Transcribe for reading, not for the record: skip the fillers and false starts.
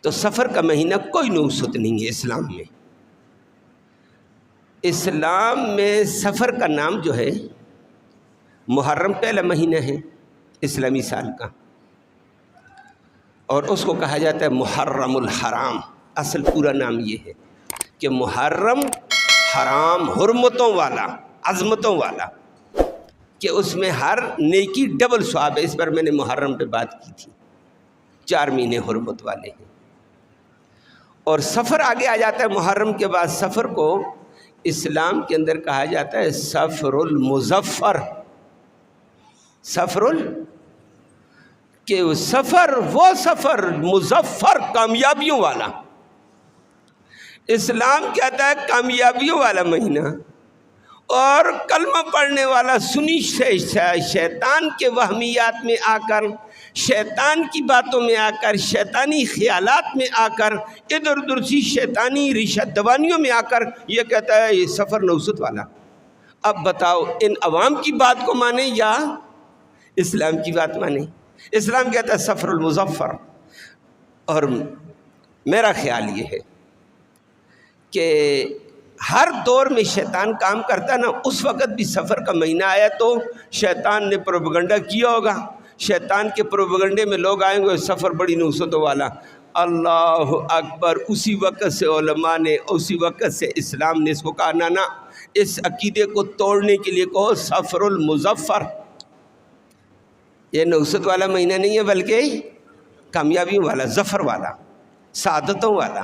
تو سفر کا مہینہ کوئی نحوست نہیں ہے اسلام میں۔ اسلام میں سفر کا نام جو ہے محرم پہلا مہینہ ہے اسلامی سال کا، اور اس کو کہا جاتا ہے محرم الحرام۔ اصل پورا نام یہ ہے کہ محرم حرام، حرمتوں والا، عظمتوں والا، کہ اس میں ہر نیکی ڈبل ثواب ہے۔ اس پر میں نے محرم پہ بات کی تھی، 4 مہینے حرمت والے ہیں۔ اور سفر آگے آ جاتا ہے محرم کے بعد۔ سفر کو اسلام کے اندر کہا جاتا ہے سفر المظفر۔ کہ وہ سفر مظفر، کامیابیوں والا۔ اسلام کہتا ہے کامیابیوں والا مہینہ، اور کلمہ پڑھنے والا سنی شیطان کے وہمیات میں آ کر، شیطان کی باتوں میں آ کر، شیطانی خیالات میں آ کر، ادھر ادھر سی شیطانی رشوت دوانیوں میں آ کر یہ کہتا ہے یہ سفر نحوست والا۔ اب بتاؤ ان عوام کی بات کو مانے یا اسلام کی بات مانے؟ اسلام کہتا ہے سفر المظفر۔ اور میرا خیال یہ ہے کہ ہر دور میں شیطان کام کرتا ہے نا، اس وقت بھی سفر کا مہینہ آیا تو شیطان نے پروپیگنڈا کیا ہوگا۔ شیطان کے پروپیگنڈے میں لوگ آئیں گے سفر بڑی نحوستوں والا۔ اللہ اکبر! اسی وقت سے علماء نے، اسی وقت سے اسلام نے اس کو کہا نا، اس عقیدے کو توڑنے کے لیے کہو سفر المظفر۔ یہ نحوست والا مہینہ نہیں ہے بلکہ کامیابیوں والا، ظفر والا، سعادتوں والا۔